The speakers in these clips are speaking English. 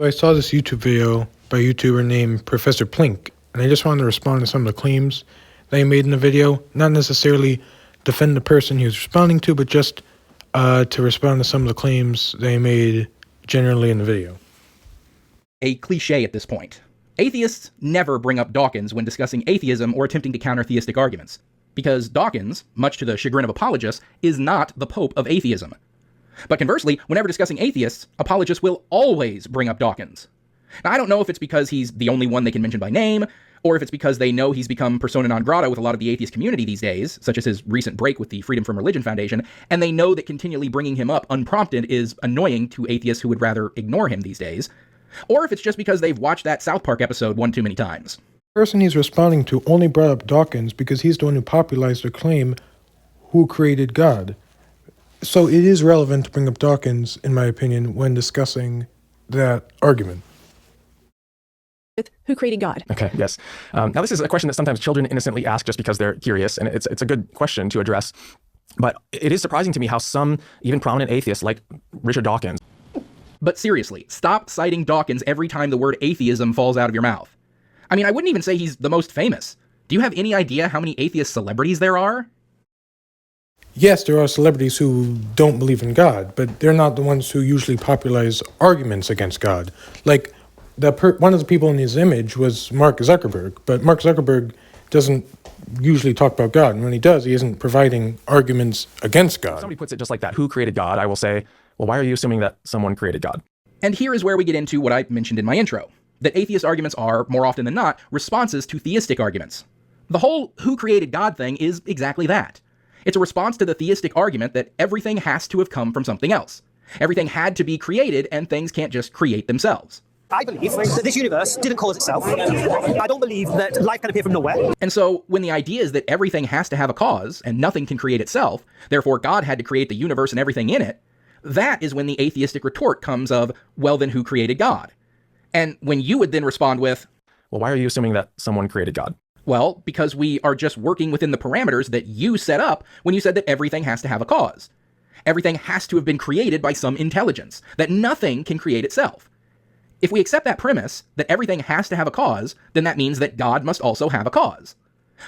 So I saw this YouTube video by a YouTuber named Professor Plink, and I just wanted to respond to some of the claims that he made in the video. Not necessarily defend the person he was responding to, but just to respond to some of the claims they made generally in the video. A cliche at this point. Atheists never bring up Dawkins when discussing atheism or attempting to counter theistic arguments, because Dawkins, much to the chagrin of apologists, is not the Pope of atheism. But conversely, whenever discussing atheists, apologists will always bring up Dawkins. Now, I don't know if it's because he's the only one they can mention by name, or if it's because they know he's become persona non grata with a lot of the atheist community these days, such as his recent break with the Freedom from Religion Foundation, and they know that continually bringing him up unprompted is annoying to atheists who would rather ignore him these days, or if it's just because they've watched that South Park episode one too many times. The person he's responding to only brought up Dawkins because he's the one who popularized the claim, "Who created God?" So it is relevant to bring up Dawkins, in my opinion, when discussing that argument. Who created God? Okay, yes. Now this is a question that sometimes children innocently ask just because they're curious, and it's a good question to address. But it is surprising to me how some, even prominent atheists like Richard Dawkins. But seriously, stop citing Dawkins every time the word atheism falls out of your mouth. I mean, I wouldn't even say he's the most famous. Do you have any idea how many atheist celebrities there are? Yes, there are celebrities who don't believe in God, but they're not the ones who usually popularize arguments against God. Like, one of the people in his image was Mark Zuckerberg, but Mark Zuckerberg doesn't usually talk about God, and when he does, he isn't providing arguments against God. If somebody puts it just like that, who created God? I will say, well, why are you assuming that someone created God? And here is where we get into what I mentioned in my intro, that atheist arguments are, more often than not, responses to theistic arguments. The whole who created God thing is exactly that. It's a response to the theistic argument that everything has to have come from something else. Everything had to be created, and things can't just create themselves. I believe that this universe didn't cause itself. I don't believe that life can appear from nowhere. And so, when the idea is that everything has to have a cause, and nothing can create itself, therefore God had to create the universe and everything in it, that is when the atheistic retort comes of, well then who created God? And when you would then respond with, well, why are you assuming that someone created God? Well, because we are just working within the parameters that you set up when you said that everything has to have a cause. Everything has to have been created by some intelligence, that nothing can create itself. If we accept that premise, that everything has to have a cause, then that means that God must also have a cause.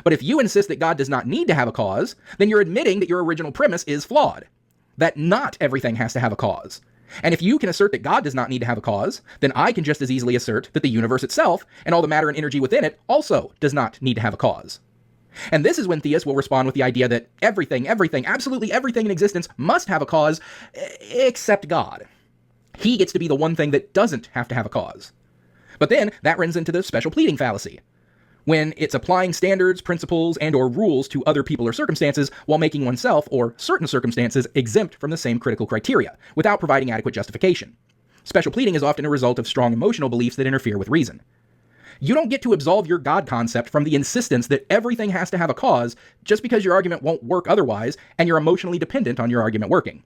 But if you insist that God does not need to have a cause, then you're admitting that your original premise is flawed, that not everything has to have a cause. And if you can assert that God does not need to have a cause, then I can just as easily assert that the universe itself, and all the matter and energy within it, also does not need to have a cause. And this is when theists will respond with the idea that everything, absolutely everything in existence must have a cause, except God. He gets to be the one thing that doesn't have to have a cause. But then, that runs into the special pleading fallacy, when it's applying standards, principles, and or rules to other people or circumstances while making oneself, or certain circumstances, exempt from the same critical criteria, without providing adequate justification. Special pleading is often a result of strong emotional beliefs that interfere with reason. You don't get to absolve your God concept from the insistence that everything has to have a cause just because your argument won't work otherwise, and you're emotionally dependent on your argument working.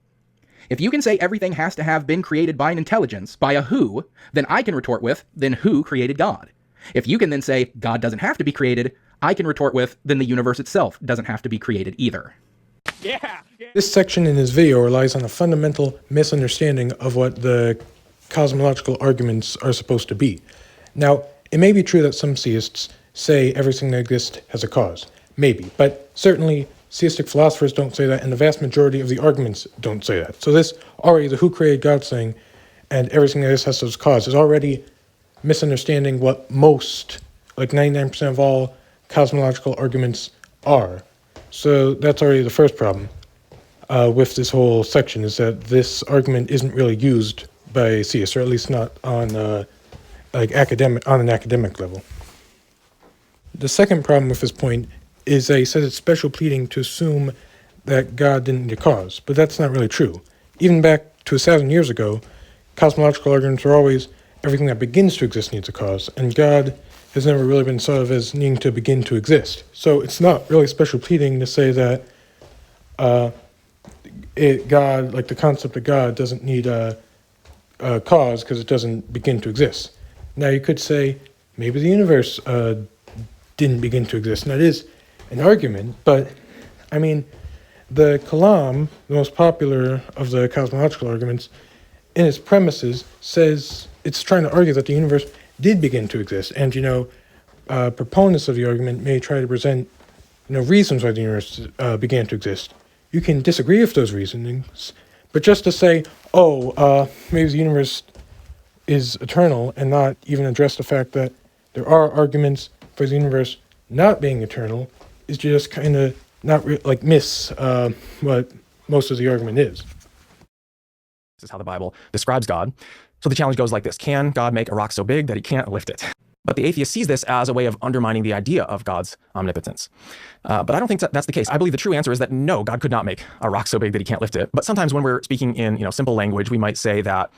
If you can say everything has to have been created by an intelligence, by a who, then I can retort with, then who created God? If you can then say, God doesn't have to be created, I can retort with, then the universe itself doesn't have to be created either. Yeah. This section in his video relies on a fundamental misunderstanding of what the cosmological arguments are supposed to be. Now, it may be true that some theists say everything that exists has a cause. Maybe. But certainly, theistic philosophers don't say that, and the vast majority of the arguments don't say that. So this already, the who created God thing, and everything that exists has a cause, is already misunderstanding what most, like 99% of all cosmological arguments are. So that's already the first problem with this whole section, is that this argument isn't really used by theists, or at least not on an academic level. The second problem with this point is that he says it's special pleading to assume that God didn't need a cause, but that's not really true. Even back to 1,000 years ago, cosmological arguments were always everything that begins to exist needs a cause, and God has never really been thought of as needing to begin to exist. So it's not really special pleading to say that God, like the concept of God, doesn't need a cause because it doesn't begin to exist. Now you could say maybe the universe didn't begin to exist, and that is an argument, but I mean, the Kalam, the most popular of the cosmological arguments, in its premises says it's trying to argue that the universe did begin to exist. And, proponents of the argument may try to present, reasons why the universe began to exist. You can disagree with those reasonings, but just to say, maybe the universe is eternal and not even address the fact that there are arguments for the universe not being eternal is just kind of not miss what most of the argument is. This is how the Bible describes God. So the challenge goes like this. Can God make a rock so big that he can't lift it? But the atheist sees this as a way of undermining the idea of God's omnipotence. But I don't think that's the case. I believe the true answer is that no, God could not make a rock so big that he can't lift it. But sometimes when we're speaking in simple language, we might say that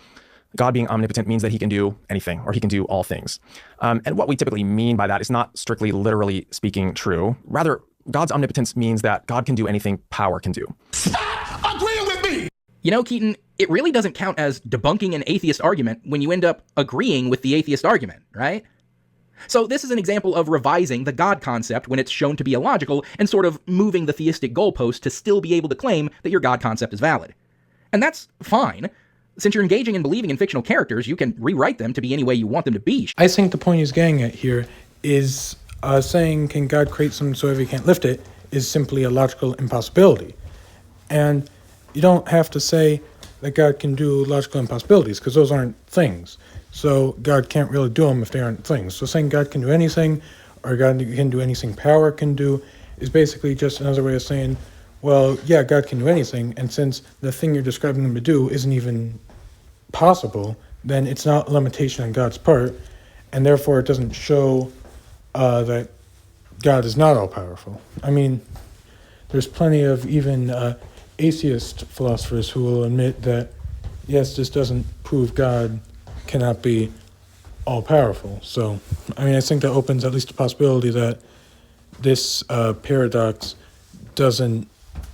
God being omnipotent means that he can do anything, or he can do all things. And what we typically mean by that is not strictly literally speaking true. Rather, God's omnipotence means that God can do anything power can do. Stop agreeing with me! Keaton, it really doesn't count as debunking an atheist argument when you end up agreeing with the atheist argument, right? So this is an example of revising the God concept when it's shown to be illogical and sort of moving the theistic goalpost to still be able to claim that your God concept is valid. And that's fine. Since you're engaging in believing in fictional characters, you can rewrite them to be any way you want them to be. I think the point he's getting at here is saying, can God create something so he can't lift it, is simply a logical impossibility. And you don't have to say that God can do logical impossibilities, because those aren't things. So God can't really do them if they aren't things. So saying God can do anything, or God can do anything power can do, is basically just another way of saying, well, yeah, God can do anything, and since the thing you're describing him to do isn't even possible, then it's not a limitation on God's part, and therefore it doesn't show that God is not all-powerful. I mean, there's plenty of even atheist philosophers who will admit that, yes, this doesn't prove God cannot be all-powerful. So, I mean, I think that opens at least the possibility that this paradox doesn't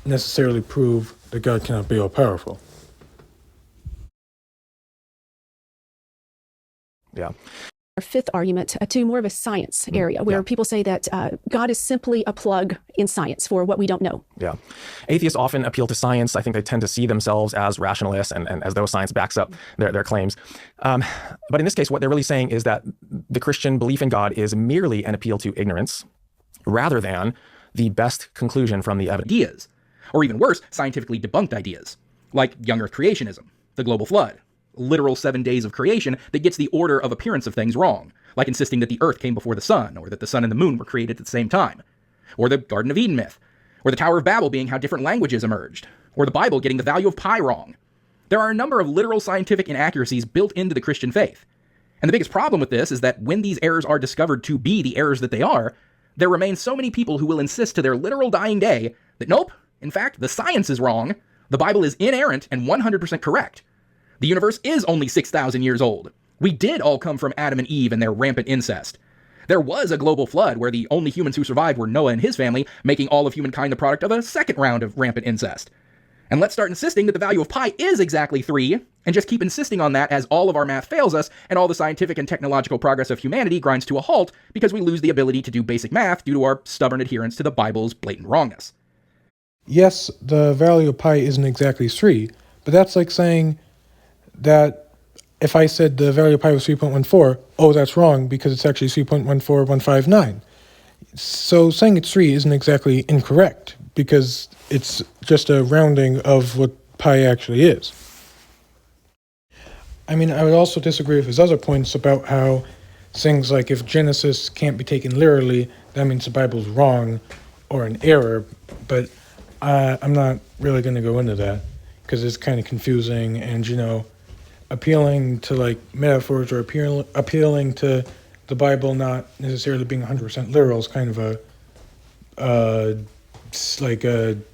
necessarily prove that God cannot be all-powerful. Yeah. Our fifth argument to more of a science area where people say that God is simply a plug in science for what we don't know. Yeah. Atheists often appeal to science. I think they tend to see themselves as rationalists and as though science backs up their claims. But in this case, what they're really saying is that the Christian belief in God is merely an appeal to ignorance rather than the best conclusion from the evidence. Ideas, or even worse, scientifically debunked ideas, like young Earth creationism, the global flood, literal 7 days of creation that gets the order of appearance of things wrong, like insisting that the Earth came before the sun, or that the sun and the moon were created at the same time, or the Garden of Eden myth, or the Tower of Babel being how different languages emerged, or the Bible getting the value of pi wrong. There are a number of literal scientific inaccuracies built into the Christian faith. And the biggest problem with this is that when these errors are discovered to be the errors that they are, there remain so many people who will insist to their literal dying day that nope, in fact, the science is wrong, the Bible is inerrant and 100% correct. The universe is only 6,000 years old. We did all come from Adam and Eve and their rampant incest. There was a global flood where the only humans who survived were Noah and his family, making all of humankind the product of a second round of rampant incest. And let's start insisting that the value of pi is exactly 3, and just keep insisting on that as all of our math fails us and all the scientific and technological progress of humanity grinds to a halt because we lose the ability to do basic math due to our stubborn adherence to the Bible's blatant wrongness. Yes, the value of pi isn't exactly 3, but that's like saying that if I said the value of pi was 3.14, that's wrong because it's actually 3.14159. So saying it's 3 isn't exactly incorrect because it's just a rounding of what pi actually is. I mean, I would also disagree with his other points about how things like if Genesis can't be taken literally, that means the Bible's wrong or an error, but I'm not really going to go into that because it's kind of confusing and, appealing to like metaphors or appealing to the Bible not necessarily being 100% literal is kind of a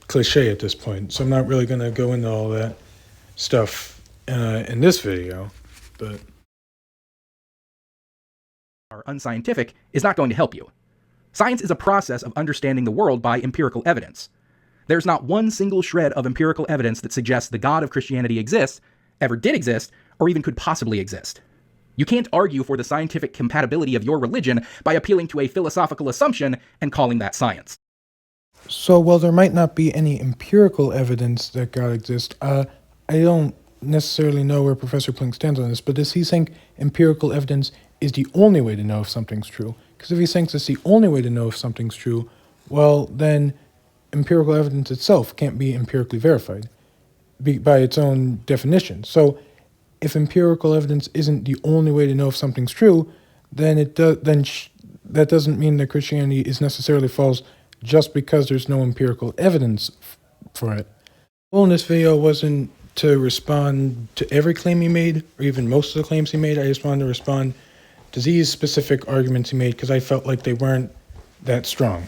cliche at this point. So I'm not really going to go into all that stuff in this video, but Are unscientific is not going to help you. Science is a process of understanding the world by empirical evidence. There's not one single shred of empirical evidence that suggests the God of Christianity exists, ever did exist, or even could possibly exist. You can't argue for the scientific compatibility of your religion by appealing to a philosophical assumption and calling that science. so while there might not be any empirical evidence that God exists, I don't necessarily know where Professor Plink stands on this, but does he think empirical evidence is the only way to know if something's true? Because if he thinks it's the only way to know if something's true, well, then empirical evidence itself can't be empirically verified by its own definition. So if empirical evidence isn't the only way to know if something's true, then that doesn't mean that Christianity is necessarily false just because there's no empirical evidence for it. The goal in this video wasn't to respond to every claim he made, or even most of the claims he made. I just wanted to respond to these specific arguments he made because I felt like they weren't that strong.